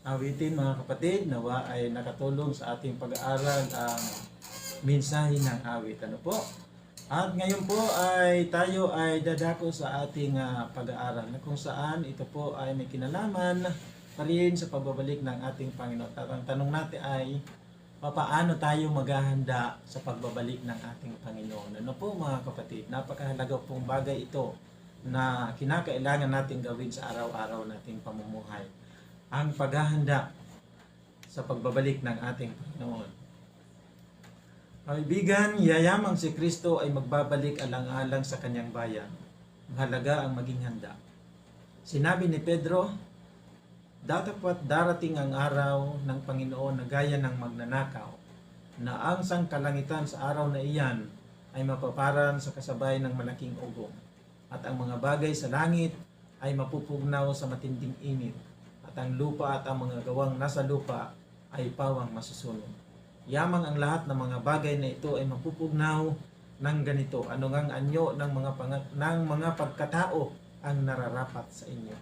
awitin mga kapatid, nawa ay nakatulong sa ating pag-aaral ang mensahe ng awit. Ano po? At ngayon po ay tayo ay dadako sa ating pag-aaral na kung saan ito po ay may kinalaman pa rin sa pagbabalik ng ating Panginoon. At ang tanong natin ay paano tayo maghahanda sa pagbabalik ng ating Panginoon. Ano po mga kapatid? Napakahalaga pong bagay ito na kinakailangan natin gawin sa araw-araw nating pamumuhay. Ang paghahanda sa pagbabalik ng ating Panginoon. Kaibigan, yayamang si Kristo ay magbabalik alang-alang sa kanyang bayan. Mahalaga ang maging handa. Sinabi ni Pedro, datapwat darating ang araw ng Panginoon na gaya ng magnanakaw, na ang sangkalangitan sa araw na iyan ay mapaparan sa kasabay ng malaking ugong, at ang mga bagay sa langit ay mapupugnaw sa matinding init, at ang lupa at ang mga gawang nasa lupa ay pawang masusunog. Yamang ang lahat ng mga bagay na ito ay mapupugnaw ng ganito. Ano ngang anyo ng mga pagkatao ang nararapat sa inyo?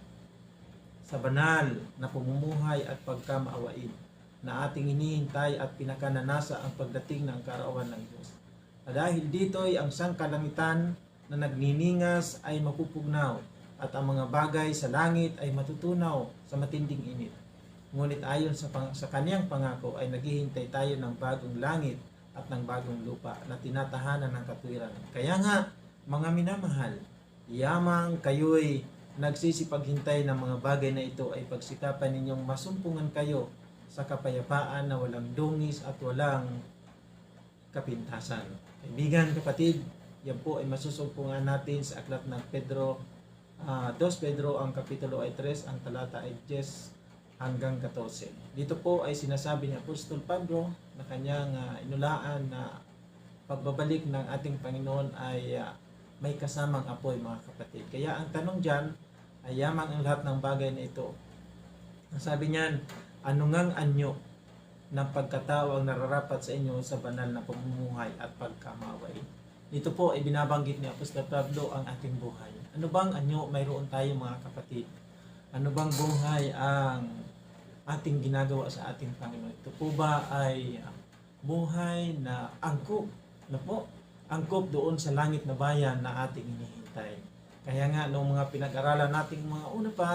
Sa banal na pamumuhay at pagkamaawain na ating hinihintay at pinakananasa ang pagdating ng kaarawan ng Diyos. Dahil dito'y ang sangkalangitan na nagniningas ay mapupugnaw at ang mga bagay sa langit ay matutunaw sa matinding init. Ngunit ayon sa kaniyang pangako ay naghihintay tayo ng bagong langit at ng bagong lupa na tinatahanan ng katwiran. Kaya nga, mga minamahal, yamang kayo'y nagsisipaghintay ng mga bagay na ito ay pagsikapan ninyong masumpungan kayo sa kapayapaan na walang dungis at walang kapintasan. Kaibigan, kapatid, yan po ay masusumpungan natin sa aklat ng Pedro, 2 Pedro ang kapitulo ay 3, ang talata ay 10 hanggang 14. Dito po ay sinasabi ni Apostol Pablo na kanyang inulaan na pagbabalik ng ating Panginoon ay may kasamang apoy mga kapatid. Kaya ang tanong dyan ay yamang ang lahat ng bagay na ito. Sabi niyan, ano ngang anyo ng pagkatao ang nararapat sa inyo sa banal na pamumuhay at pagkamaway? Dito po ay binabanggit ni Apostol Pablo ang ating buhay. Ano bang anyo mayroon tayo mga kapatid? Ano bang buhay ang ating ginagawa sa ating Panginoon? Ito po ba ay buhay na angkop na po? Angkop doon sa langit na bayan na ating hinihintay. Kaya nga, noong mga pinag-aralan nating mga una pa,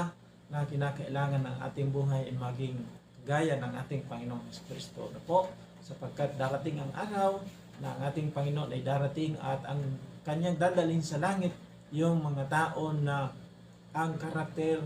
na kinakailangan ng ating buhay ay maging gaya ng ating Panginoong Kristo na po, sapagkat darating ang araw na ang ating Panginoon ay darating at ang kanyang dadalhin sa langit yung mga tao na ang karakter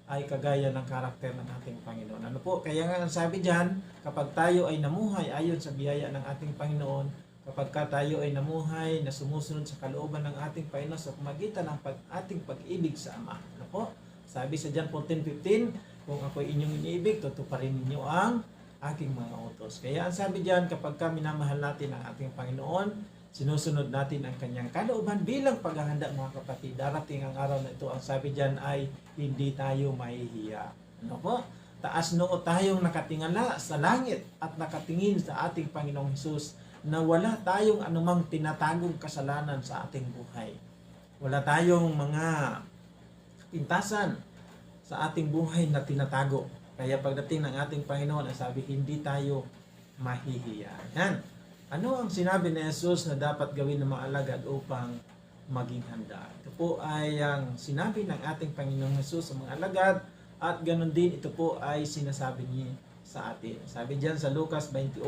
ay kagaya ng karakter ng ating Panginoon. Ano po? Kaya nga ang sabi diyan, kapag tayo ay namuhay ayon sa biyaya ng ating Panginoon, kapag tayo ay namuhay na sumusunod sa kalooban ng ating Panginoon sa pamagitan ng ating pag-ibig sa Ama. Ano po? Sabi sa John 14:15, kung ako'y inyong iniibig, tutuparin ninyo ang aking mga utos. Kaya ang sabi diyan, kapag minamahal natin ang ating Panginoon, sinusunod natin ang kanyang kalooban bilang paghahanda mga kapatid. Darating ang araw na ito, ang sabi diyan ay hindi tayo mahihiya. Ano po? Taas noo tayong nakatingala sa langit at nakatingin sa ating Panginoong Hesus na wala tayong anumang tinatagong kasalanan sa ating buhay. Wala tayong mga pintasan sa ating buhay na tinatago. Kaya pagdating ng ating Panginoon, ang sabi, hindi tayo mahihiya. Yan. Ano ang sinabi ni Jesus na dapat gawin ng mga alagad upang maging handa? Ito po ay ang sinabi ng ating Panginoong Jesus sa mga alagad at ganun din ito po ay sinasabi niya sa atin. Sabi diyan sa Lucas 21,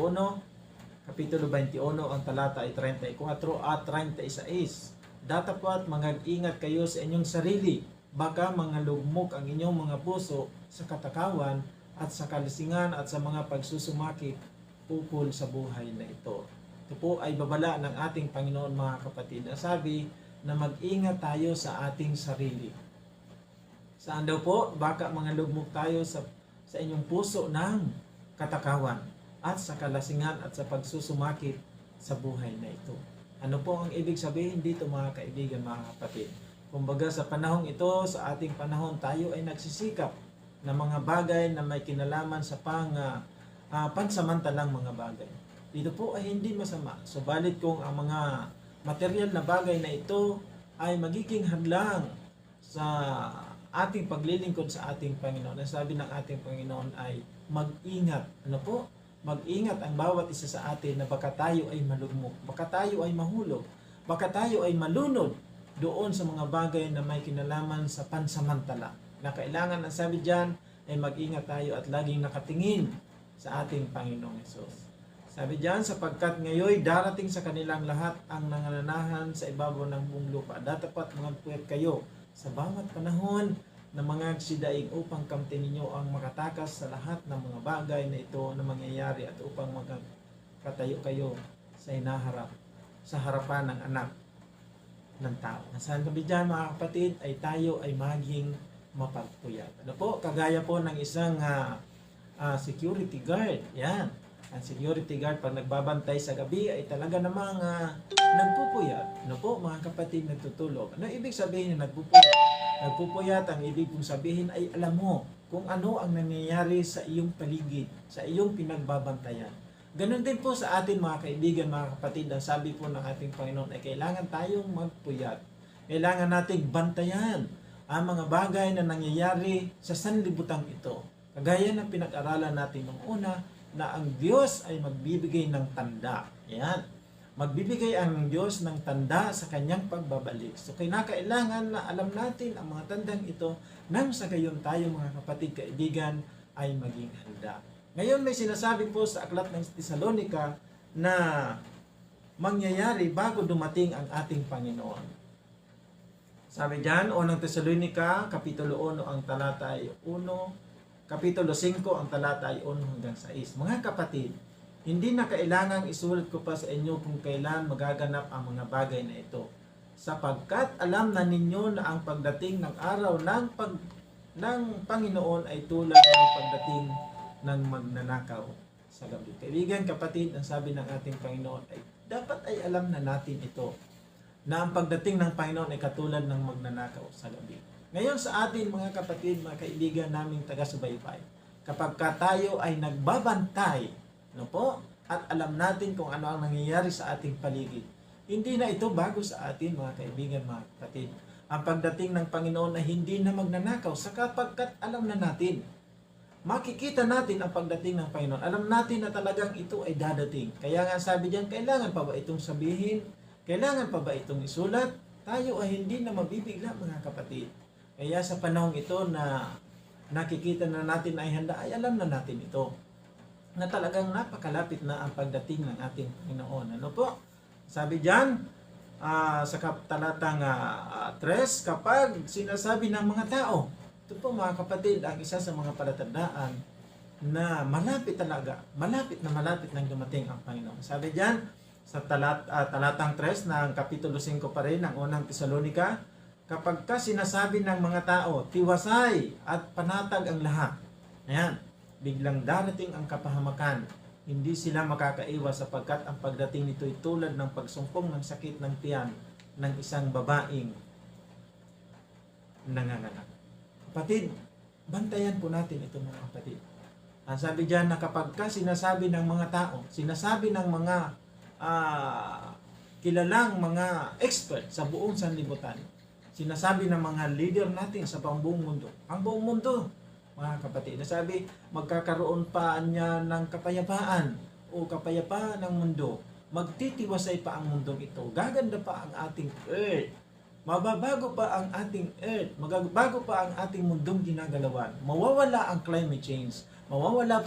kapitulo 21, ang talata ay 34 at 36. Datapwat mag-ingat kayo sa inyong sarili, baka mangalugmok ang inyong mga puso sa katakawan at sa kalisingan at sa mga pagsusumakit ukol sa buhay na ito. Ito po ay babala ng ating Panginoon mga kapatid. Sabi na mag-ingat tayo sa ating sarili. Saan daw po? Baka mangalugmok tayo sa inyong puso ng katakawan at sa kalasingan at sa pagsusumakit sa buhay na ito. Ano po ang ibig sabihin dito mga kaibigan, mga kapatid? Kumbaga sa panahong ito, sa ating panahon, tayo ay nagsisikap na mga bagay na may kinalaman sa pansamantalang mga bagay. Dito po ay hindi masama. Subalit kung ang mga material na bagay na ito ay magiging hadlang sa ating paglilingkod sa ating Panginoon. Ang sabi ng ating Panginoon ay mag-ingat. Ano po? Mag-ingat ang bawat isa sa atin na baka tayo ay malugmok, baka tayo ay mahulog, baka tayo ay malunod doon sa mga bagay na may kinalaman sa pansamantala. Na kailangan, ang sabi diyan, ay mag-ingat tayo at laging nakatingin sa ating Panginoong Hesus. Sabi diyan, sapagkat ngayon darating sa kanilang lahat ang nangananahan sa ibabaw ng buong lupa. Datapat mga puwet kayo sa bawat panahon na mga sidaing upang kamtin ninyo ang makatakas sa lahat ng mga bagay na ito na mangyayari at upang magkatayo kayo sa hinaharap, sa harapan ng anak ng tao. Nasaan kami dyan mga kapatid ay tayo ay maging mapagpuyat. Ano po? Kagaya po ng isang security guard. Yan. Ang security guard pag nagbabantay sa gabi ay talaga namang nagpupuyat. Ano po mga kapatid, nagtutulog. Ano ibig sabihin na nagpupuyat? Nagpupuyat, ang ibig kong sabihin ay alam mo kung ano ang nangyayari sa iyong paligid, sa iyong pinagbabantayan. Ganon din po sa atin mga kaibigan, mga kapatid, ang sabi po ng ating Panginoon ay kailangan tayong magpuyat. Kailangan nating bantayan ang mga bagay na nangyayari sa sanlibutan ito. Kagaya ng pinag-aralan natin noong una, na ang Diyos ay magbibigay ng tanda. Yan. Magbibigay ang Diyos ng tanda sa kanyang pagbabalik. So, kailangan na alam natin ang mga tandang ito nang sa gayon tayo mga kapatid, kaibigan, ay maging handa. Ngayon may sinasabi po sa aklat ng Tesalonica na mangyayari bago dumating ang ating Panginoon. Sabi diyan, unang Tesalonica, Kapitulo 1, ang talata ay 1, Kapitulo 5, ang talata ay 1 hanggang 6. Mga kapatid, hindi na kailangang isulat ko pa sa inyo kung kailan magaganap ang mga bagay na ito. Sapagkat alam na ninyo na ang pagdating ng araw ng Panginoon ay tulad ng pagdating ng magnanakaw sa gabi. Kaibigan, kapatid, ang sabi ng ating Panginoon ay dapat ay alam na natin ito, na ang pagdating ng Panginoon ay katulad ng magnanakaw sa gabi. Ngayon sa atin mga kapatid, mga kaibigan naming taga-subaybay, kapag tayo ay nagbabantay, no po, at alam natin kung ano ang nangyayari sa ating paligid, hindi na ito bago sa atin mga kaibigan, mga kapatid. Ang pagdating ng Panginoon ay hindi na magnanakaw sapagkat alam na natin. Makikita natin ang pagdating ng Panginoon. Alam natin na talagang ito ay dadating. Kaya nga sabi diyan, kailangan pa ba itong sabihin? Kailangan pa ba itong isulat? Tayo ay hindi na mabibigla mga kapatid. Kaya sa panahong ito na nakikita na natin ay handa, ay alam na natin ito. Na talagang napakalapit na ang pagdating ng ating Panginoon. Ano po? Sabi diyan, sa talatang 3, kapag sinasabi ng mga tao, ito po mga kapatid, ang isa sa mga palatandaan na malapit nang dumating ang Panginoon. Sabi diyan, sa talatang 3 ng Kapitulo 5 pa rin, ng unang Tesalonica, kapag ka sinasabi ng mga tao, tiwasay at panatag ang lahat. Ayan, biglang darating ang kapahamakan. Hindi sila makakaiwas sapagkat ang pagdating nito ay tulad ng pagsumpong ng sakit ng tiyan ng isang babaeng nanganganak. Kapatid, bantayan po natin ito mga kapatid. Ang sabi diyan na kapag ka sinasabi ng mga tao, sinasabi ng mga kilalang mga expert sa buong sanlibutan, sinasabi ng mga leader natin sa buong mundo, ang buong mundo, mga kapatid, nasabi, magkakaroon pa niya ng kapayapaan o kapayapaan ng mundo, magtitiwasay pa ang mundong ito, gaganda pa ang ating earth, mababago pa ang ating earth, magbabago pa ang ating mundong ginagalawan, mawawala ang climate change, mawawala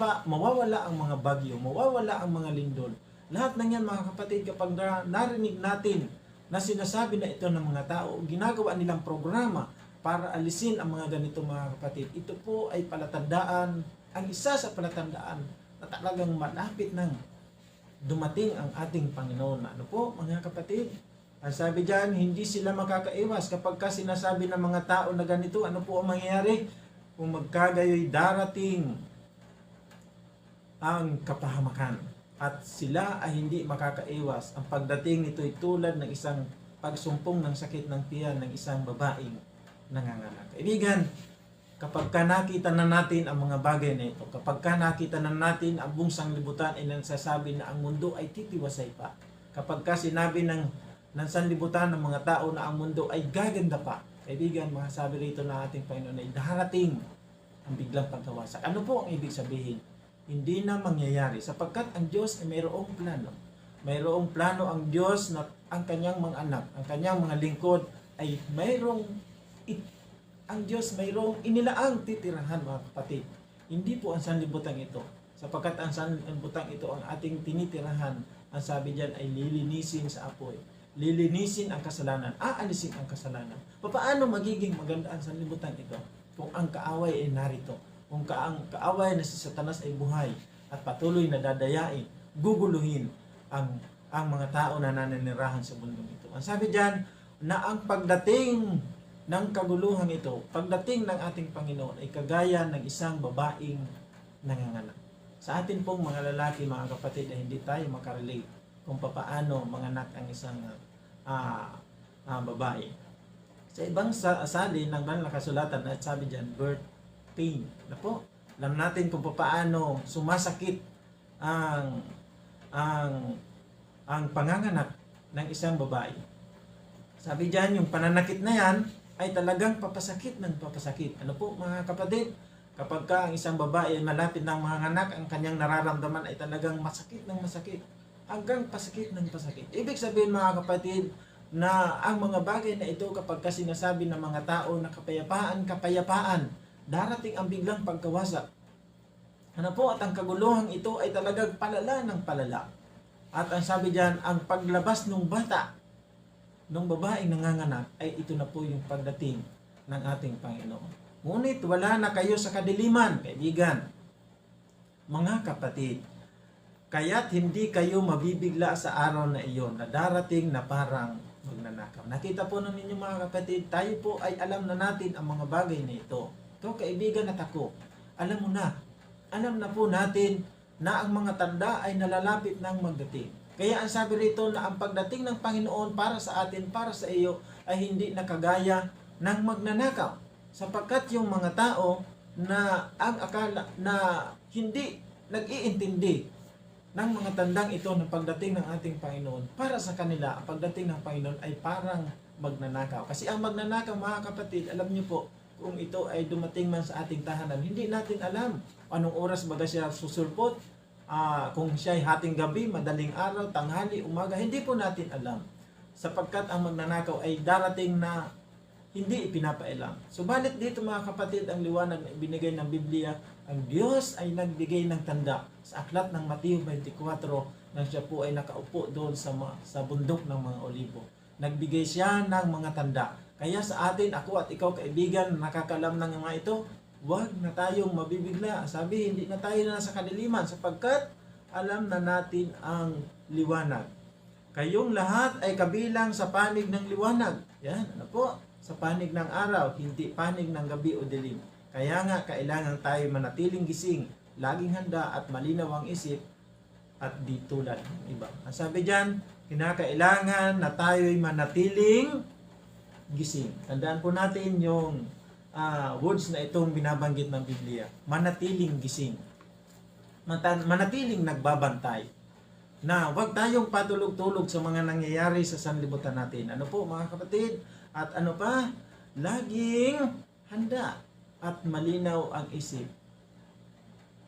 ang mga bagyo, mawawala ang mga lindol. Lahat ng yan mga kapatid, kapag narinig natin na sinasabi na ito ng mga tao, ginagawa nilang programa para alisin ang mga ganito mga kapatid. Ito po ay palatandaan, ang isa sa palatandaan na talagang malapit nang dumating ang ating Panginoon. Ano po mga kapatid? Ang sabi diyan, hindi sila makakaiwas kapag ka sinasabi ng mga tao na ganito, ano po ang mangyayari? Kung magkagayoy darating ang kapahamakan. At sila ay hindi makakaiwas. Ang pagdating nito ay tulad ng isang pagsumpong ng sakit ng tiyan ng isang babaeng nanganganak. Kaibigan, kapag ka nakita na natin ang mga bagay na ito, kapag ka nakita na natin ang buong sanlibutan ay nagsasabi na ang mundo ay titiwasay pa. Kapag ka sinabi ng sanlibutan ng mga tao na ang mundo ay gaganda pa, Kaibigan, masasabi rito na ating Panginoon ay darating ang biglang pagkawasak. Ano po ang ibig sabihin? Hindi na mangyayari sapagkat ang Diyos ay mayroong plano. Mayroong plano ang Diyos na ang kanyang mga anak, ang kanyang mga lingkod ay ang Diyos mayroong inilaang titirahan, mga kapatid. Hindi po ang sanlibutan ito. Sapagkat ang sanlibutan ito ang ating tinitirahan, ang sabi diyan ay lilinisin sa apoy. Lilinisin ang kasalanan, aalisin ang kasalanan. Paano magiging maganda ang sanlibutan ito? Kung ang kaaway ay narito, kung ang kaaway na si Satanas ay buhay at patuloy na dadayain, guguluhin ang mga tao na nananirahan sa mundong ito. Ang sabi diyan na ang pagdating ng kaguluhan ito, pagdating ng ating Panginoon ay kagaya ng isang babaeng nanganganak. Sa atin pong mga lalaki, mga kapatid, ay hindi tayo makarelate kung paano manganak ang isang babae. Sa ibang salin ng banal na kasulatan at sabi diyan, birth pain. Na po, alam natin kung paano sumasakit ang panganganak ng isang babae. Sabi diyan, yung pananakit na yan ay talagang papasakit ng papasakit. Ano po mga kapatid? Kapag ang isang babae ay malapit ng manganak, ang kanyang nararamdaman ay talagang masakit ng masakit. Hanggang pasakit ng pasakit. Ibig sabihin mga kapatid, na ang mga bagay na ito kapag sinasabi ng mga tao na kapayapaan, darating ang biglang pagkawasak. Ano po? At ang kaguluhan ito ay talagang palala ng palala. At ang sabi diyan, ang paglabas ng bata, ng babaeng nanganganak, ay ito na po yung pagdating ng ating Panginoon. Ngunit wala na kayo sa kadiliman, kaibigan, mga kapatid. Kaya't hindi kayo mabibigla sa araw na iyon na darating na parang magnanakaw. Nakita po na ninyo mga kapatid, tayo po ay alam na natin ang mga bagay na ito. Ito kaibigan at ako, alam mo na. Alam na po natin na ang mga tanda ay nalalapit ng magdating. Kaya ang sabi rito na ang pagdating ng Panginoon para sa atin, para sa iyo, ay hindi nakagaya ng magnanakaw. Sapagkat yung mga tao na ang akala na hindi nag-iintindi ng mga tandang ito ng pagdating ng ating Panginoon, para sa kanila, ang pagdating ng Panginoon ay parang magnanakaw. Kasi ang magnanakaw, mga kapatid, alam niyo po, kung ito ay dumating man sa ating tahanan, hindi natin alam anong oras baga siya susulpot, kung siya ay hating gabi, madaling araw, tanghali, umaga, hindi po natin alam. Sapagkat ang magnanakaw ay darating na hindi ipinapailam. Subalit dito mga kapatid, ang liwanag na ibinigay ng Biblia, ang Diyos ay nagbigay ng tanda sa aklat ng Mateo 24 nang siya po ay nakaupo doon sa bundok ng mga olibo. Nagbigay siya ng mga tanda. Kaya sa atin, ako at ikaw kaibigan, nakakalam ng mga ito, huwag na tayong mabibigla. Sabi, hindi na tayo nasa kadiliman sapagkat alam na natin ang liwanag. Kayong lahat ay kabilang sa panig ng liwanag. Yan, ano po? Sa panig ng araw, hindi panig ng gabi o dilim. Kaya nga, kailangan tayo manatiling gising, laging handa at malinaw ang isip at di tulad ng iba. Ang sabi diyan, kinakailangan na tayo'y manatiling gising. Tandaan po natin yung words na itong binabanggit ng Biblia. Manatiling gising. Manatiling nagbabantay. Na huwag tayong patulog-tulog sa mga nangyayari sa sanlibutan natin. Ano po mga kapatid? At ano pa? Laging handa at malinaw ang isip.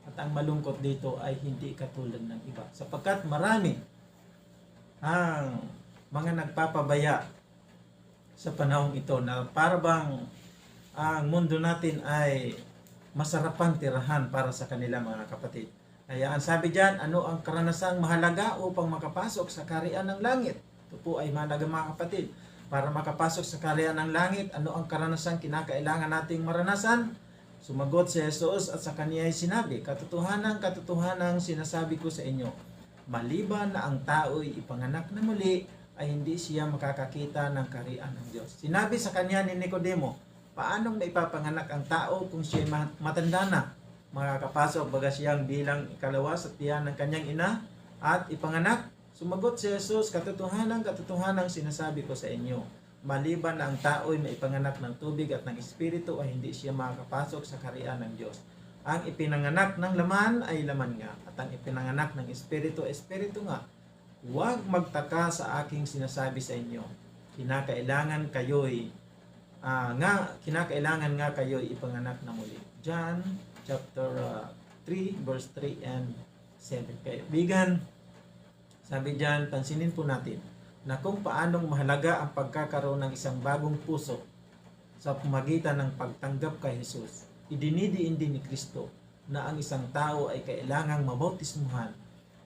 At ang malungkot dito ay hindi katulad ng iba. Sapagkat marami ang mga nagpapabaya sa panahong ito na parang ang mundo natin ay masarapang tirahan para sa kanila mga kapatid. Kaya ang sabi diyan, ano ang karanasang mahalaga upang makapasok sa kaharian ng langit? Ito po ay mahalaga mga kapatid. Para makapasok sa kaharian ng langit, ano ang karanasang kinakailangan nating maranasan? Sumagot si Jesus at sa kanya ay sinabi, katotohanan sinasabi ko sa inyo, maliban na ang tao'y ipanganak na muli, ay hindi siya makakakita ng kaharian ng Diyos. Sinabi sa kanya ni Nicodemo, paanong maipapanganak ang tao kung siya'y matanda na? Makakapasok baga siyang bilang ikalawa sa tiyan ng kanyang ina at ipanganak? Sumagot si Jesus, katotohanan sinasabi ko sa inyo, maliban na ang tao'y maipanganak ng tubig at ng espiritu ay hindi siya makakapasok sa kaharian ng Diyos. Ang ipinanganak ng laman ay laman nga, at ang ipinanganak ng espiritu, espiritu nga. Huwag magtaka sa aking sinasabi sa inyo. Kinakailangan kayo'y nga kinakailangan nga kayo ipanganak na muli. John chapter 3 verse 3 and 7. Kaibigan, sabi diyan, pansinin po natin na kung paanong mahalaga ang pagkakaroon ng isang bagong puso sa pamagitan ng pagtanggap kay Jesus. Idinidiin din ni Kristo na ang isang tao ay kailangang mabautismuhan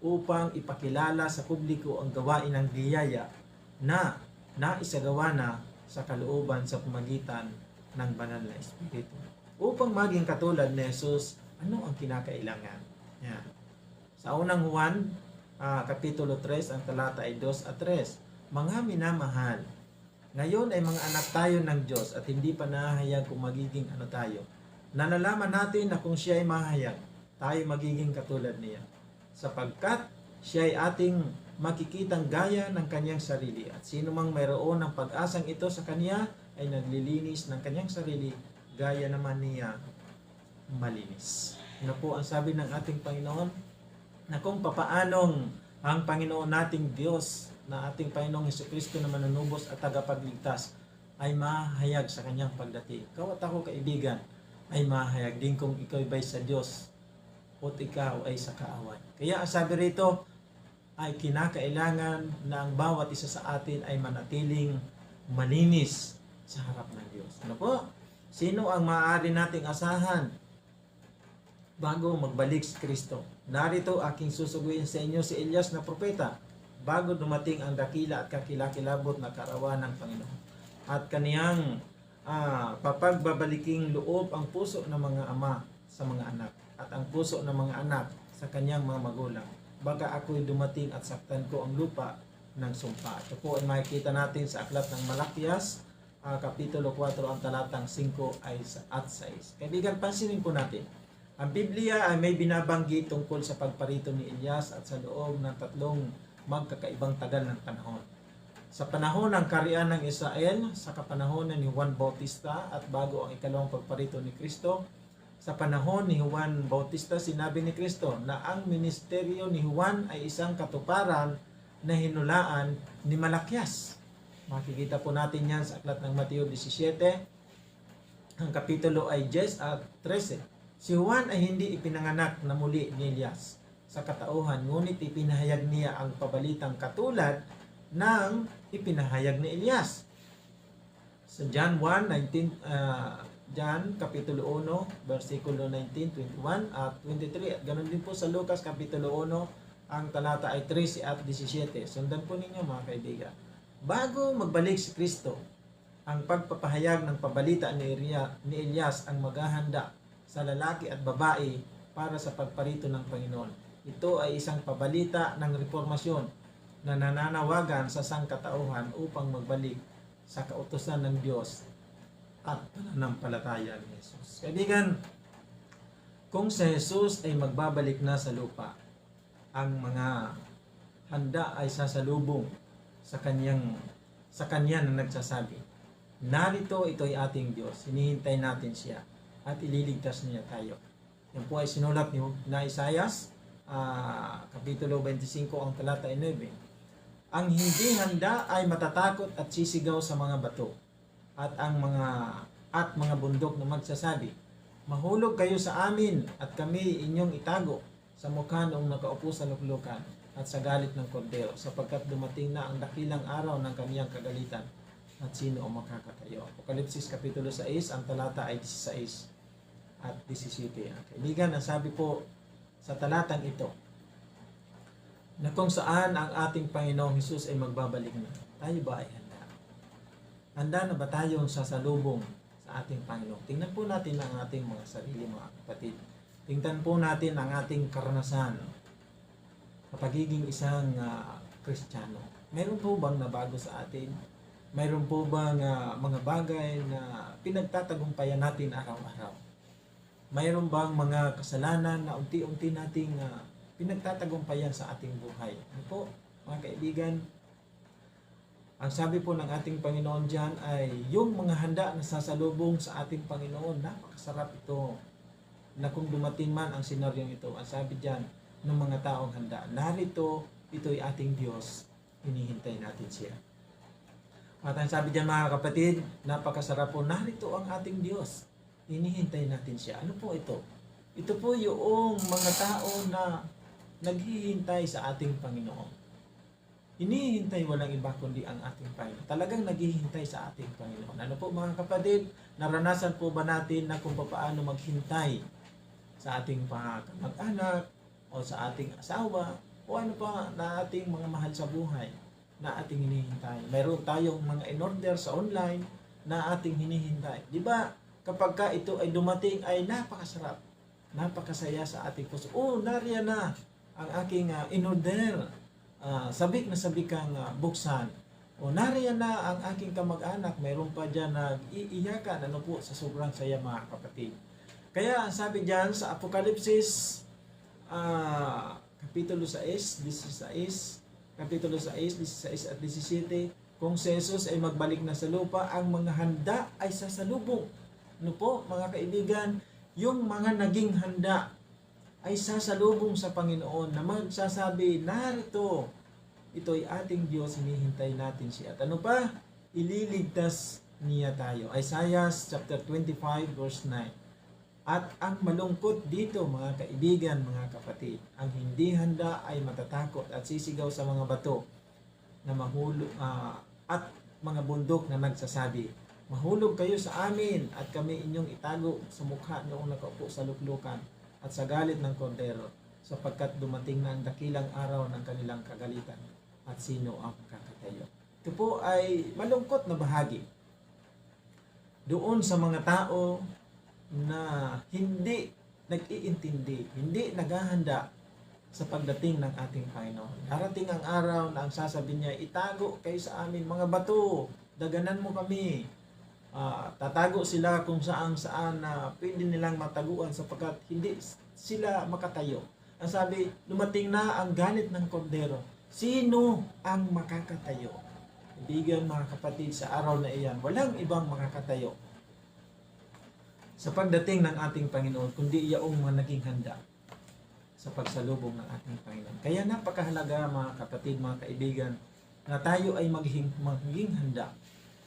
upang ipakilala sa publiko ang gawain ng biyaya na naisagawa na sa kalooban sa pamagitan ng banal na Espiritu. Upang maging katulad ni Jesus, ano ang kinakailangan? Yan. Sa unang Juan, Kapitulo 3, ang talata ay 2 at 3. Mga minamahal, ngayon ay mga anak tayo ng Diyos at hindi pa nahahayag kung magiging ano tayo. Nalalaman natin na kung siya ay mahayag, tayo magiging katulad niya. Sapagkat siya ay ating makikitang gaya ng kanyang sarili. At sino mang mayroon ng pag-asang ito sa kanya ay naglilinis ng kanyang sarili gaya naman niya malinis. Ano po ang sabi ng ating Panginoon? Na kung papaanong ang Panginoon nating Diyos na ating Panginoong Hesukristo na manunubos at tagapagligtas ay mahayag sa kanyang pagdating. Ikaw at ako, kaibigan, ay mahayag din kung ikaw ay sa Diyos o ikaw ay sa kaaway. Kaya ang sabi rito ay kinakailangan na ang bawat isa sa atin ay manatiling malinis sa harap ng Diyos. Ano po? Sino ang maaari nating asahan bago magbalik si Kristo? Narito aking susuguin sa inyo si Elias na propeta bago dumating ang dakila at kakilakilabot na karawan ng Panginoon. At kaniyang papagbabaliking loob ang puso ng mga ama sa mga anak at ang puso ng mga anak sa kanyang mga magulang. Baga ako'y dumating at saktan ko ang lupa ng sumpa. Ito po ay makikita natin sa aklat ng Malakias, Kapitulo 4, ang talatang 5 at 6. Kaibigan, pansinin po natin. Ang Biblia ay may binabanggit tungkol sa pagparito ni Elias at sa loob ng 3 magkakaibang tagal ng panahon. Sa panahon ng kaharian ng Israel, sa kapanahon ni Juan Bautista at bago ang ikalawang pagparito ni Kristo, sa panahon ni Juan Bautista, sinabi ni Kristo na ang ministeryo ni Juan ay isang katuparan na hinulaan ni Malakias. Makikita po natin yan sa aklat ng Mateo 17, ang kapitulo ay 10 at 13. Si Juan ay hindi ipinanganak na muli ni Elias sa katauhan, ngunit ipinahayag niya ang pabalitang katulad ng ipinahayag ni Elias. Sa John 1:19, John Kapitulo 1, versikulo 19, 21 at 23. At ganoon din po sa Lucas Kapitulo 1, ang talata ay 13 at 17. Sundan po ninyo mga kaibigan. Bago magbalik si Kristo, ang pagpapahayag ng pabalita ni Elias ang maghahanda sa lalaki at babae para sa pagparito ng Panginoon. Ito ay isang pabalita ng reformasyon na nananawagan sa sangkatauhan upang magbalik sa kautusan ng Diyos at pananampalataya ni Jesus. Kaibigan, kung si Jesus ay magbabalik na sa lupa, ang mga handa ay sasalubong sa kanya na nagsasabi, narito, ito'y ating Diyos, hinihintay natin siya at ililigtas niya tayo. Yan po ay sinulat ni Isaias, Kapitulo 25, ang talata 9. Ang hindi handa ay matatakot at sisigaw sa mga bato at mga bundok na magsasabi, mahulog kayo sa amin at kami inyong itago sa mukha noong nakaupo sa luklukan at sa galit ng kordero, sapagkat dumating na ang dakilang araw ng kaniyang kagalitan at sino ang makakatayo. Apokalipsis Kapitulo 6, ang talata ay 16 at 17. Kaibigan, ang sabi po sa talatang ito, na kung saan ang ating Panginoong Hesus ay magbabalik na, tayo ba ay handa? Handa na ba tayong sasalubong sa ating Panginoon? Tingnan po natin ang ating mga sarili, mga kapatid. Tingnan po natin ang ating karanasan sa pagiging isang Kristiyano. Mayroon po bang nabago sa atin? Mayroon po bang mga bagay na pinagtatagumpayan natin araw-araw? Mayroon bang mga kasalanan na unti-unti nating pinagtatagumpayan sa ating buhay? Ano po, mga kaibigan? Ang sabi po ng ating Panginoon dyan ay yung mga handa na sasalubong sa ating Panginoon. Napakasarap ito na kung dumating man ang senaryong ito. Ang sabi dyan ng mga taong handa, narito, ito'y ating Diyos, hinihintay natin siya. At ang sabi diyan mga kapatid, napakasarap po, narito ang ating Diyos. Hinihintay natin siya. Ano po ito? Ito po yung mga tao na naghihintay sa ating Panginoon. Hinihintay walang iba kundi ang ating Panginoon. Talagang naghihintay sa ating Panginoon. Ano po mga kapatid, naranasan po ba natin na kung paano maghintay sa ating kamag-anak o sa ating asawa o ano pa na ating mga mahal sa buhay na ating hinihintay? Mayroon tayong mga in-order sa online na ating hinihintay. Di ba? Kapag ka ito ay dumating ay napakasarap, napakasaya sa ating puso. Oh, nariyan na ang aking in-order. Sabik na sabik kang buksan. O nariyan na ang aking kamag-anak. Mayroon pa dyan nag-iiyakan. Ano po, sa sobrang saya mga kapatid. Kaya ang sabi dyan sa Apokalipsis, Kapitulo 6, 16, Kapitulo 6, 16 at 17, kung si Jesus ay magbalik na sa lupa, ang mga handa ay sasalubong. Ano po, mga kaibigan, yung mga naging handa ay sasalubong sa Panginoon na magsasabi, narito, ito'y ating Diyos, hinihintay natin siya. At ano pa? Ililigtas niya tayo. Isaiah chapter 25 verse 9. At ang malungkot dito mga kaibigan, mga kapatid, ang hindi handa ay matatakot at sisigaw sa mga bato na mahulog at mga bundok na nagsasabi, mahulog kayo sa amin at kami inyong itago sa mukha noong nakaupo sa luklukan at sa galit ng kordero, sapagkat dumating na ang dakilang araw ng kanilang kagalitan at sino ang kakatayo. Ito po ay malungkot na bahagi doon sa mga tao na hindi nag-iintindi, hindi naghahanda sa pagdating ng ating Panginoon. Darating ang araw na ang sasabihin niya, itago kayo sa amin mga bato, daganan mo kami. Tatago sila kung saan na pwede nilang mataguan sapagkat hindi sila makatayo. Ang sabi, dumating na ang galit ng kordero. Sino ang makakatayo? Kaibigan, mga kapatid, sa araw na iyan, walang ibang makakatayo sa pagdating ng ating Panginoon, kundi iyaong mga naging handa sa pagsalubong ng ating Panginoon. Kaya napakahalaga, mga kapatid, mga kaibigan, na tayo ay maging handa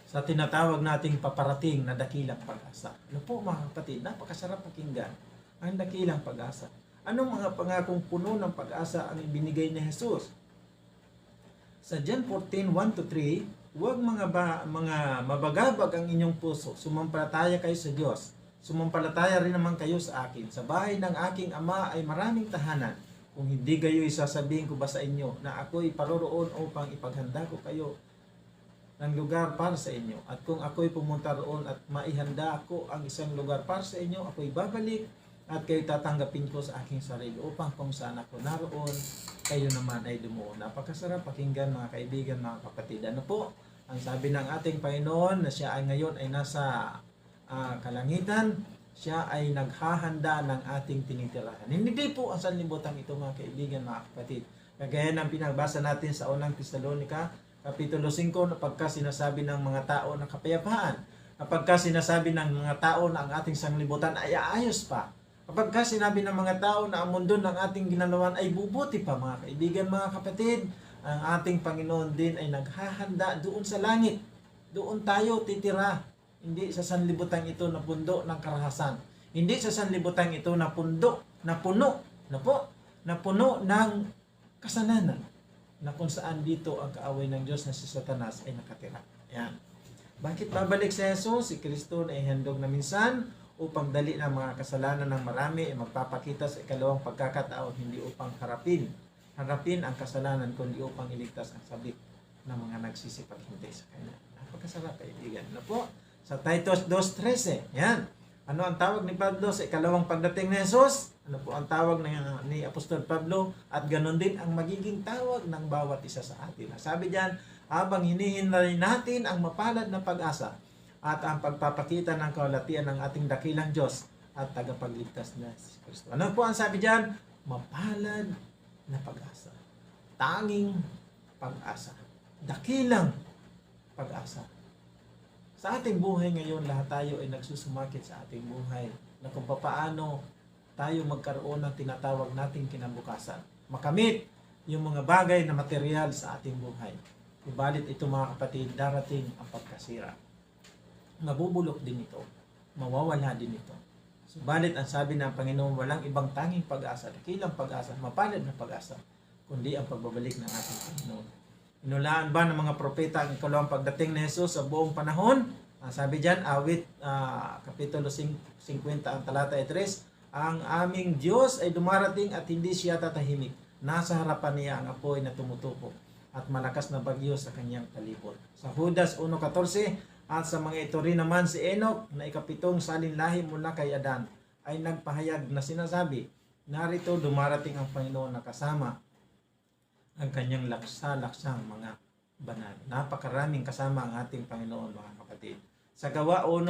sa tinatawag nating paparating na dakilang pag-asa. Ano po mga kapatid, napakasarap pakinggan ang dakilang pag-asa. Anong mga pangakong puno ng pag-asa ang ibinigay ni Jesus? Sa John 14:1-3, huwag mga mabagabag ang inyong puso, sumampalataya kayo sa Diyos. Sumampalataya rin naman kayo sa akin. Sa bahay ng aking ama ay maraming tahanan. Kung hindi gayo'y sasabihin ko ba sa inyo na ako'y paroroon upang ipaghanda ko kayo ng lugar para sa inyo. At kung ako'y pumunta roon at maihanda ko ang isang lugar para sa inyo, ako'y babalik at kayo tatanggapin ko sa aking sarili upang kung saan ako naroon, kayo naman ay dumuon. Napakasarap pakinggan mga kaibigan, mga kapatid. Ano po? Ang sabi ng ating Panginoon na siya ay ngayon ay nasa kalangitan, siya ay naghahanda ng ating tinitirahan. Hindi po ang sanlibutan ito mga kaibigan, mga kapatid. Kagaya ng pinagbasa natin sa unang Tesalonica, Kapitulo 5, kapag sinasabi ng mga tao na kapayapaan, kapag sinasabi ng mga tao na ang ating sanglibutan ay aayos pa, kapag sinabi ng mga tao na ang mundo ng ating ginalawan ay bubuti pa, mga kaibigan, mga kapatid, ang ating Panginoon din ay naghahanda doon sa langit. Doon tayo titira. Hindi sa sanlibutan ito na pundo ng karahasan. Hindi sa sanlibutan ito na puno ng kasalanan, na kung saan dito ang kaaway ng Diyos na si Satanas ay nakatira. Yan. Bakit babalik si Jesus? Si Kristo na ihandog na minsan upang dali ng mga kasalanan ng marami ay magpapakita sa ikalawang pagkakataon, hindi upang harapin ang kasalanan, kundi upang iligtas ang sabik ng mga nagsisipaghintay sa Kanya. Napakasarap, kaibigan. Ano po? Sa Titus 2:13, yan. Ano ang tawag ni Pablo sa ikalawang pagdating ni Jesus? Ano po ang tawag ni Apostol Pablo? At ganon din ang magiging tawag ng bawat isa sa atin. Sabi diyan, habang hinihintay natin ang mapalad na pag-asa at ang pagpapakita ng kaulatian ng ating dakilang Diyos at tagapagligtas na si Kristo. Ano po ang sabi diyan? Mapalad na pag-asa. Tanging pag-asa. Dakilang pag-asa. Sa ating buhay ngayon, lahat tayo ay nagsusumakit sa ating buhay na kung paano tayo magkaroon ng tinatawag nating kinabukasan. Makamit yung mga bagay na material sa ating buhay. Ibalit ito mga kapatid, darating ang pagkasira. Mabubulok din ito. Mawawala din ito. Subalit ang sabi ng Panginoon, walang ibang tanging pag-asa, dakilang pag-asa, mapalad na pag-asa, kundi ang pagbabalik ng ating Panginoon. Inulaan ba ng mga propeta ang ikalawang pagdating ni Jesus sa buong panahon? Sabi diyan, awit kapitulo 50 ang talata 3, ang aming Diyos ay dumarating at hindi siya tatahimik. Nasa harapan niya ang apoy na tumutupo at malakas na bagyo sa kanyang palibot. Sa Judas 1:14, at sa mga ito rin naman si Enoch na ikapitong salinlahi mula kay Adan ay nagpahayag na sinasabi, narito dumarating ang Panginoon na kasama ang kanyang laksa-laksang mga banal. Napakaraming kasama ang ating Panginoon mga kapatid. Sa Gawa 1,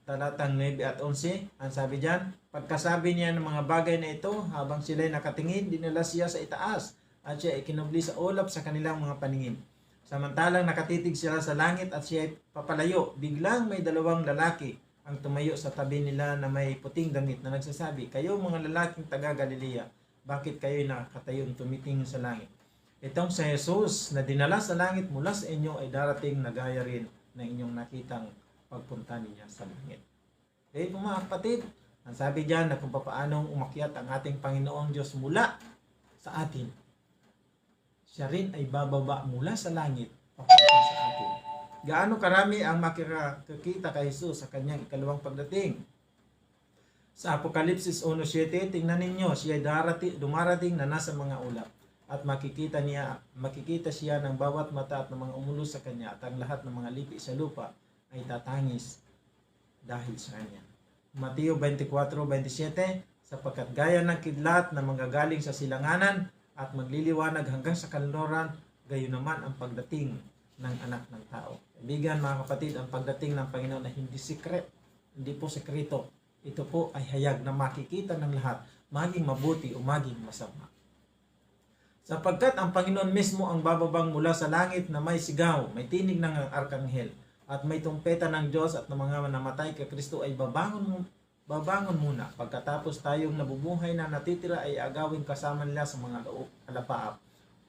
talatang 9 at 11, ang sabi diyan, pagkasabi niya ng mga bagay na ito, habang sila'y nakatingin, dinala siya sa itaas at siya ay kinubli sa ulap sa kanilang mga paningin. Samantalang nakatitig sila sa langit at siya ay papalayo, biglang may dalawang lalaki ang tumayo sa tabi nila na may puting damit na nagsasabi, kayo mga lalaking taga Galilea, bakit kayo nakatayong tumitingin sa langit? Itong si Jesus na dinala sa langit mula sa inyo ay darating na gaya rin na inyong nakitang pagpunta niya sa langit. Okay po mga kapatid, ang sabi diyan na kung paanong umakyat ang ating Panginoong Diyos mula sa atin, siya rin ay bababa mula sa langit papunta sa atin. Gaano karami ang makikita kay Jesus sa kanyang ikalawang pagdating? Sa Apokalipsis 1:7, tingnan ninyo, siya ay dumarating na nasa mga ulap at makikita siya ng bawat mata at ng mga umulos sa kanya at ang lahat ng mga lipi sa lupa ay tatangis dahil sa kanya. Mateo 24:27, sapagkat gaya ng kidlat na manggagaling sa silanganan at magliliwanag hanggang sa kanluran, gayon naman ang pagdating ng anak ng tao. Kaibigan mga kapatid, ang pagdating ng Panginoon ay hindi po sekreto. Ito po ay hayag na makikita ng lahat, maging mabuti o maging masama. Sapagkat ang Panginoon mismo ang bababang mula sa langit na may sigaw, may tinig ng arkanghel, at may tumpeta ng Diyos at ng mga namatay kay Kristo ay babangon muna. Pagkatapos tayong nabubuhay na natitira ay agawin kasama nila sa mga alapaap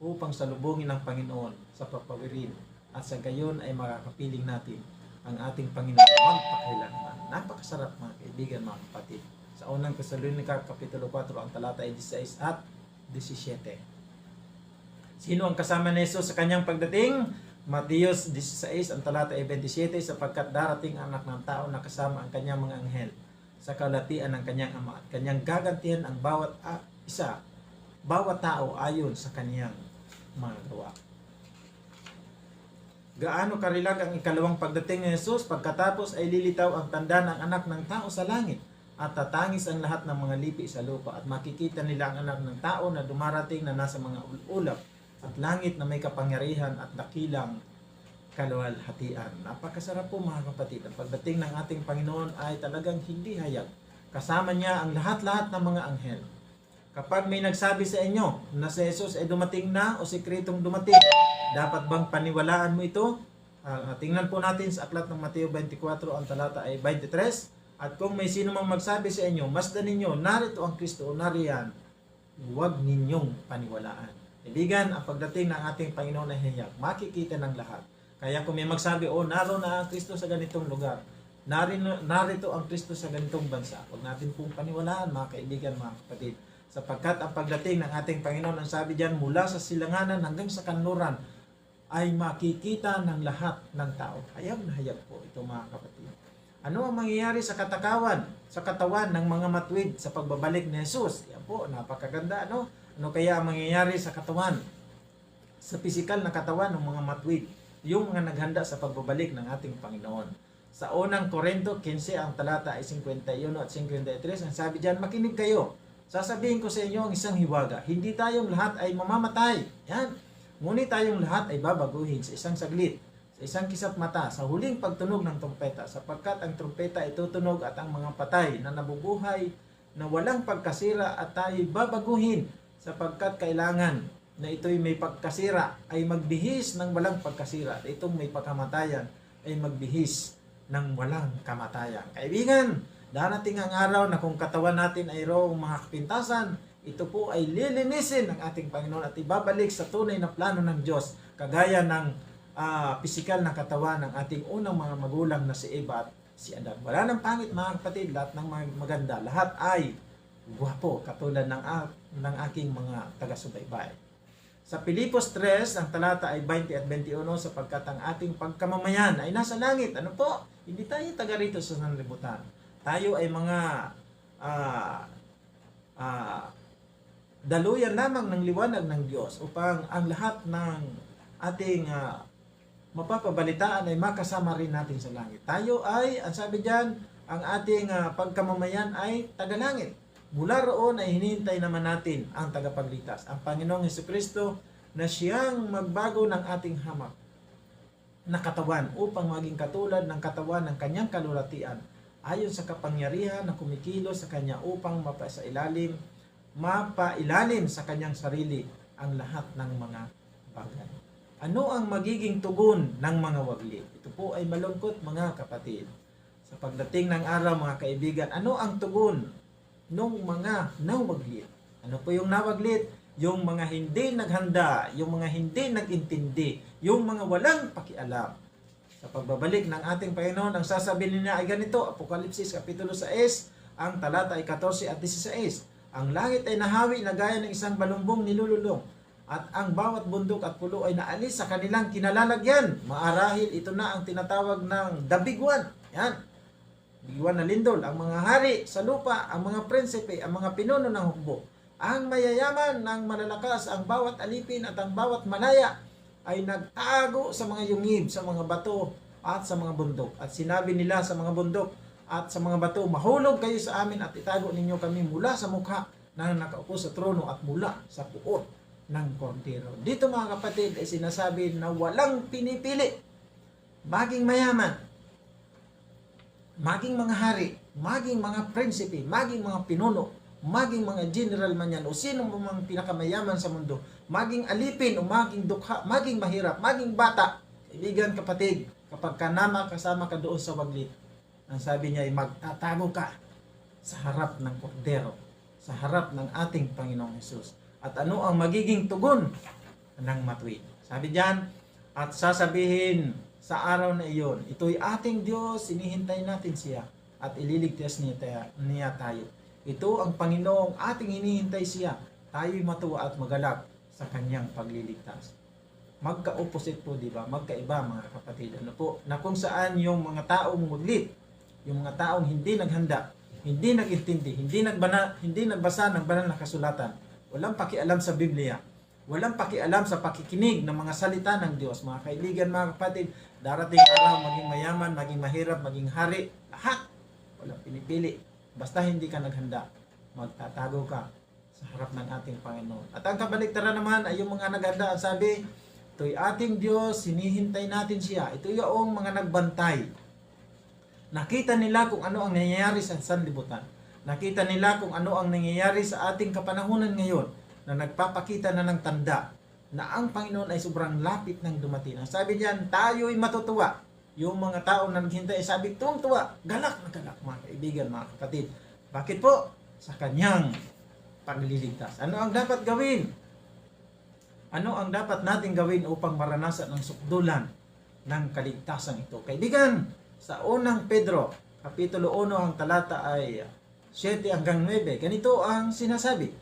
upang salubungin ng Panginoon sa papawirin at sa gayon ay makakapiling natin ang ating Panginoon magpakailanman. Napakasarap mga kaibigan mga kapatid. Sa unang Tesalonica kapitulo 4 ang talata 16 at 17. Sino ang kasama ni Jesus sa kanyang pagdating? Mateo 16 ang talata 27, sapagkat darating ang anak ng tao na kasama ang kanyang mga anghel sa kalatian ng kanyang ama at kanyang gagantihan ang bawat tao ayon sa kanyang mga gawa. Gaano karilag ang ikalawang pagdating ni Jesus? Pagkatapos ay lilitaw ang tanda ng anak ng tao sa langit at tatangis ang lahat ng mga lipi sa lupa at makikita nila ang anak ng tao na dumarating na nasa mga ulap at langit na may kapangyarihan at dakilang kaluwalhatian. Napakasarap po mga kapatid. Ang pagdating ng ating Panginoon ay talagang hindi hayag. Kasama niya ang lahat-lahat ng mga anghel. Kapag may nagsabi sa inyo na si Jesus ay dumating na o sikretong dumating, dapat bang paniwalaan mo ito? Tingnan po natin sa aklat ng Mateo 24 ang talata ay 23. At kung may sino mang magsabi sa inyo, masdan ninyo, narito ang Kristo o nariyan, huwag ninyong paniwalaan. Kaibigan, ang pagdating ng ating Panginoon ay hayag. Makikita ng lahat. Kaya kung may magsabi, naroon na ang Kristo sa ganitong lugar, narito ang Kristo sa ganitong bansa, huwag natin pong paniwalaan mga kaibigan, mga kapatid. Sapagkat ang pagdating ng ating Panginoon, ang sabi diyan, mula sa silanganan hanggang sa kanluran, ay makikita ng lahat ng tao. Hayag na hayag po ito mga kapatid. Ano ang mangyayari sa katawan ng mga matuwid sa pagbabalik ni Jesus? Yan po, napakaganda, no? Ano kaya ang mangyayari sa katawan? Sa pisikal na katawan ng mga matuwid, yung mga naghanda sa pagbabalik ng ating Panginoon. Sa unang Korinto 15 ang talata ay 51 at 53, ang sabi diyan, makinig kayo. Sasabihin ko sa inyo ang isang hiwaga. Hindi tayong lahat ay mamamatay. Yan. Ngunit tayong lahat ay babaguhin sa isang saglit, sa isang kisap mata, sa huling pagtunog ng trumpeta, sapagkat ang trumpeta ay tutunog at ang mga patay na nabubuhay na walang pagkasira at tayo babaguhin, sapagkat kailangan na ito'y may pagkasira ay magbihis ng walang pagkasira at itong may pagkamatayan ay magbihis ng walang kamatayan. Kaibigan, darating ang araw na kung katawan natin ay roong mga kapintasan, ito po ay lilinisin ng ating Panginoon at ibabalik sa tunay na plano ng Diyos, kagaya ng pisikal na katawan ng ating unang mga magulang na si Eva at si Adan. Wala nang pangit mga kapatid, lahat ng maganda, lahat ay gwapo katulad ng aking mga taga-subaybay. Sa Pilipos 3, ang talata ay 20 at 21, sapagkat ang ating pagkamamayan ay nasa langit. Ano po? Hindi tayo taga rito sa sanlibutan. Tayo ay mga daluyan lamang ng liwanag ng Diyos upang ang lahat ng ating mapapabalitaan ay makasama rin natin sa langit. Tayo ay, ang sabi diyan, ang ating pagkamamayan ay taga-langit. Mula roon ay hinihintay naman natin ang tagapagligtas, ang Panginoong Hesukristo, na siyang magbago ng ating hamak na katawan upang maging katulad ng katawan ng kanyang kalulatian ayon sa kapangyarihan na kumikilos sa kanya upang mapailalim sa kanyang sarili ang lahat ng mga bagay. Ano ang magiging tugon ng mga waglit? Ito po ay malungkot mga kapatid. Sa pagdating ng araw mga kaibigan, ano ang tugon ng mga nawaglit? Ano po yung nawaglit? Yung mga hindi naghanda, yung mga hindi nagintindi, yung mga walang pakialam. Sa pagbabalik ng ating Panginoon, ang sasabihin niya ay ganito, Apokalipsis Kapitulo 6, ang talata ay 14 at 16. Ang langit ay nahawi na gaya ng isang balumbong nilululong, at ang bawat bundok at pulo ay naalis sa kanilang kinalalagyan. Maarahil ito na ang tinatawag ng the big one. Yan. Biguan na lindol, ang mga hari sa lupa, ang mga prinsipe, ang mga pinuno ng hukbo, ang mayayaman ng malalakas, ang bawat alipin at ang bawat malaya ay nagtago sa mga yungib, sa mga bato at sa mga bundok. At sinabi nila sa mga bundok at sa mga bato, mahulog kayo sa amin at itago ninyo kami mula sa mukha ng nakaupo sa trono at mula sa puot ng kordero. Dito mga kapatid ay sinasabi na walang pinipili, maging mayaman, maging mga hari, maging mga prinsipe, maging mga pinuno, maging mga general man yan, o sino mang pinakamayaman sa mundo, maging alipin o maging dukha, maging mahirap, maging bata, kaibigan kapatid, kapag kanama kasama ka doon sa waglit, ang sabi niya ay magtatago ka sa harap ng kordero, sa harap ng ating Panginoong Hesus. At ano ang magiging tugon ng matuwid? Sabi diyan, at sasabihin sa araw na iyon, ito'y ating Diyos, hinihintay natin siya at ililigtas niya tayo. Ito ang Panginoong ating hinihintay siya, tayo'y matuwa at magalak sa kanyang pagliligtas. Magka-opposite po, di ba? Magkaiba mga kapatid. Ano po? Na kung saan yung mga taong muglit, yung mga taong hindi naghanda, hindi nag-intindi, hindi nagbasa ng banal na kasulatan, walang pakialam sa Biblia, walang pakialam sa pakikinig ng mga salita ng Diyos. Mga kaibigan, mga kapatid, darating araw, maging mayaman, maging mahirap, maging hari, lahat, walang pinipili. Basta hindi ka naghanda, magtatago ka sa harap ng ating Panginoon. At ang kabaliktaran naman ay yung mga naghanda. Ang sabi, ito'y ating Diyos, hinihintay natin siya. Ito yung mga nagbantay. Nakita nila kung ano ang nangyayari sa sanlibutan. Nakita nila kung ano ang nangyayari sa ating kapanahunan ngayon, na nagpapakita na ng tanda na ang Panginoon ay sobrang lapit ng dumating. Ang sabi diyan, tayo'y matutuwa. Yung mga taong naghintay, sabi, tuwang-tuwa, galak na galak, mga kaibigan, mga kapatid. Bakit po? Sa kanyang pagliligtas. Ano ang dapat gawin? Ano ang dapat natin gawin upang maranasan ang sukdulan ng kaligtasan ito? Kaibigan, sa unang Pedro, Kapitulo 1, ang talata ay 7 hanggang 9, ganito ang sinasabi.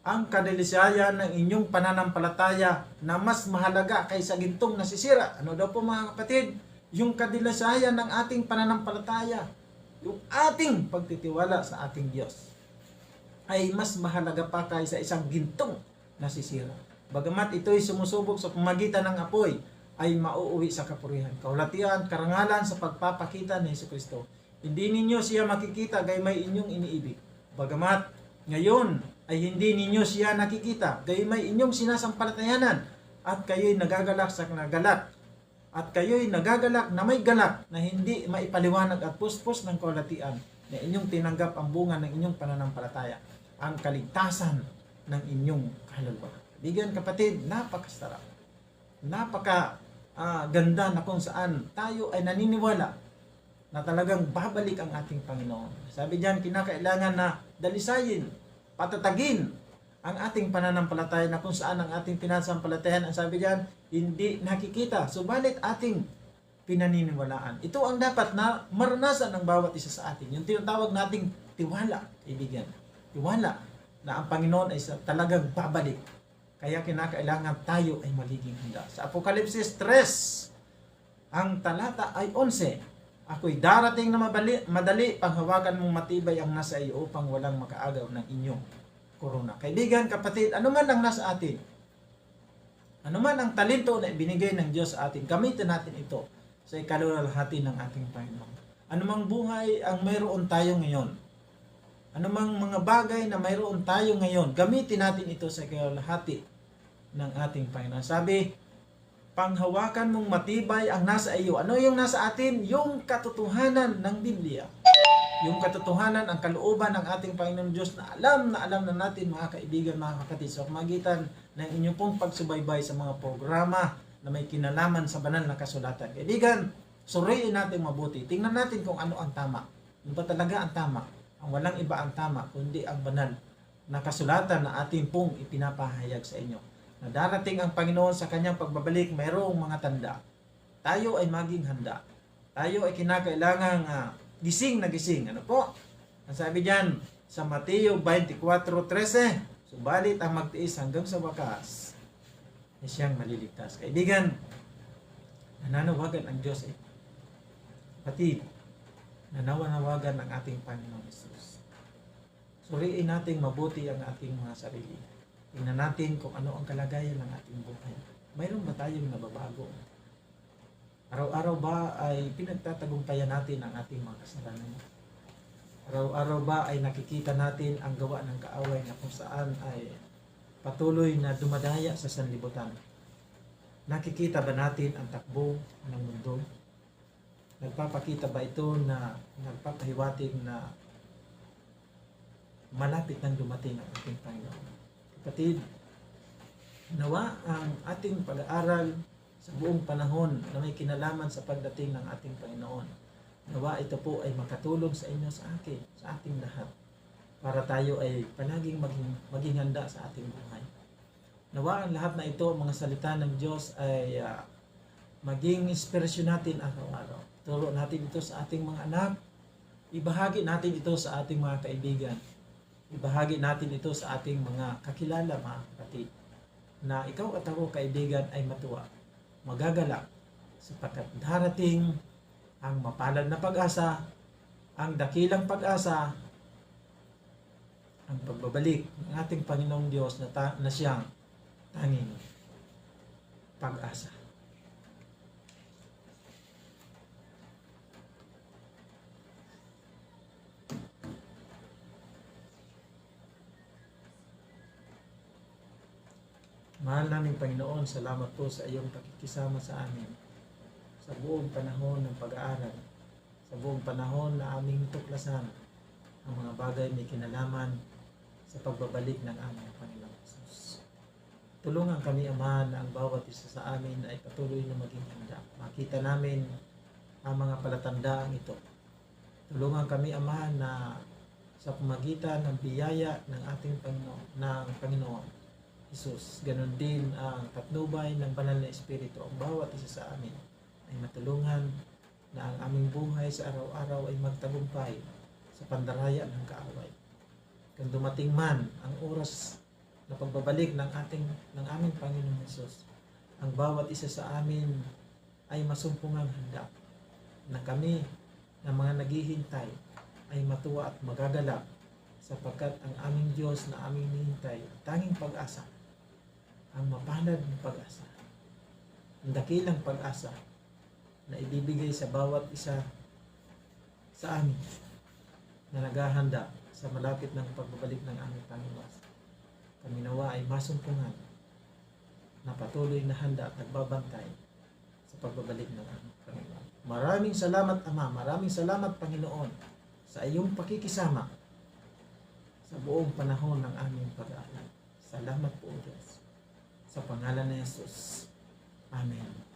Ang kadilisayan ng inyong pananampalataya na mas mahalaga kaysa gintong nasisira. Ano daw po mga kapatid? Yung kadilisayan ng ating pananampalataya, yung ating pagtitiwala sa ating Diyos, ay mas mahalaga pa kaysa isang gintong nasisira. Bagamat ito'y sumusubok sa pamagitan ng apoy, ay mauuwi sa kapurihan, kaulatian, karangalan sa pagpapakita ni Hesukristo. Hindi ninyo siya makikita gaymay inyong iniibig. Bagamat ngayon ay hindi ninyo siya nakikita gaymay inyong sinasampalatayanan, at kayo'y nagagalak sa nagalak, at kayo'y nagagalak na may galak na hindi maipaliwanag at puspos ng kaulatian na inyong tinanggap ang bunga ng inyong pananampalataya, ang kaligtasan ng inyong kaluluwa. Bigan kapatid, napakasarap, ganda na kung saan tayo ay naniniwala na talagang babalik ang ating Panginoon. Sabi diyan, kinakailangan na dalisayin, patatagin ang ating pananampalataya na kung saan ang ating pinasampalatayan, ang sabi diyan, hindi nakikita, subalit ating pinaniniwalaan. Ito ang dapat na maranasan ng bawat isa sa atin. Yung tinatawag nating tiwala, kaibigan. Tiwala na ang Panginoon ay talagang babalik. Kaya kinakailangan tayo ay magiging handa. Sa Apokalipsis 3, ang talata ay 11. Ako'y darating na madali, panghawakan mong matibay ang nasa iyo upang walang makaagaw ng inyong korona. Kaibigan, kapatid, ano man ang nasa atin, ano man ang talento na ibinigay ng Diyos sa atin, gamitin natin ito sa ikalulahati ng ating Panginoon. Ano mang buhay ang mayroon tayo ngayon, ano mang mga bagay na mayroon tayo ngayon, gamitin natin ito sa ikalulahati ng ating Panginoon. Sabi, panghawakan mong matibay ang nasa iyo. Ano yung nasa atin? Yung katotohanan ng Biblia. Yung katotohanan, ang kalooban ng ating Panginoon Diyos na alam na natin, mga kaibigan, mga kapatid, sa pamagitan ng inyong pong pagsubaybay sa mga programa na may kinalaman sa banal na kasulatan. Kaibigan, suriin natin mabuti. Tingnan natin kung ano ang tama. Yung ba talaga ang tama? Ang walang iba ang tama, kundi ang banal na kasulatan na ating pong ipinapahayag sa inyo. Na darating ang Panginoon sa kanyang pagbabalik, mayroong mga tanda. Tayo ay maging handa. Tayo ay kinakailangang gising na gising. Ano po? Ang sabi diyan sa Mateo 24:13, subalit ang magtiis hanggang sa wakas ay siyang maliligtas. Kaibigan, nananawagan ang Diyos ay kapatid, nananawagan ang ating Panginoon Jesus. Suriin natin mabuti ang ating mga sarili. Tingnan natin kung ano ang kalagayan ng ating buhay. Mayroon ba tayong nababago? Araw-araw ba ay pinagtatagumpayan natin ang ating mga kasalanan? Araw-araw ba ay nakikita natin ang gawa ng kaaway na kung saan ay patuloy na dumadaya sa sanlibutan? Nakikita ba natin ang takbo ng mundo? Nagpapakita ba ito na nagpapahiwatig na malapit nang dumating ang ating Panginoon? Kapatid, nawa ang ating pag-aaral sa buong panahon na may kinalaman sa pagdating ng ating Panginoon. Nawa ito po ay makatulong sa inyo, sa akin, sa ating lahat, para tayo ay palaging maging handa sa ating buhay. Nawa ang lahat na ito, mga salita ng Diyos ay maging inspirasyon natin araw-araw. Turo natin ito sa ating mga anak, ibahagi natin ito sa ating mga kaibigan, ibahagi natin ito sa ating mga kakilala, mga kapatid, na ikaw at ako, kaibigan, ay matuwa, magagalak, sapagkat darating ang mapalad na pag-asa, ang dakilang pag-asa, ang pagbabalik ng ating Panginoong Diyos na siyang tanging pag-asa. Mahal naming Panginoon, salamat po sa iyong pakikisama sa amin sa buong panahon ng pag-aaral, sa buong panahon na aming tuklasan ang mga bagay may kinalaman sa pagbabalik ng aming Panginoon Jesus. Tulungan kami, Ama, na ang bawat isa sa amin ay patuloy na maging handa. Makita namin ang mga palatandaang ito. Tulungan kami, Ama, na sa pamagitan ng biyaya ng ating Panginoon Jesus, ganun din ang patnubay ng banal na Espiritu, ang bawat isa sa amin ay matulungan na ang aming buhay sa araw-araw ay magtagumpay sa pandaraya ng kaaway. Kung dumating man ang oras na pagbabalik ng aming Panginoon Jesus, ang bawat isa sa amin ay masumpungang handa na kami na mga naghihintay ay matuwa at magagalak sapagkat ang aming Diyos na aming hinihintay, tanging pag-asa, ang mapalad ng pag-asa, ang dakilang pag-asa na ibibigay sa bawat isa sa amin na naghahanda sa malapit ng pagbabalik ng aming Panginoon. Kami nawa ay masumpungan na patuloy na handa at nagbabantay sa pagbabalik ng aming Panginoon. Maraming salamat, Ama, maraming salamat, Panginoon, sa iyong pakikisama sa buong panahon ng aming pag-aaral. Salamat po, Diyos. Sa pangalan ni Jesus. Amen.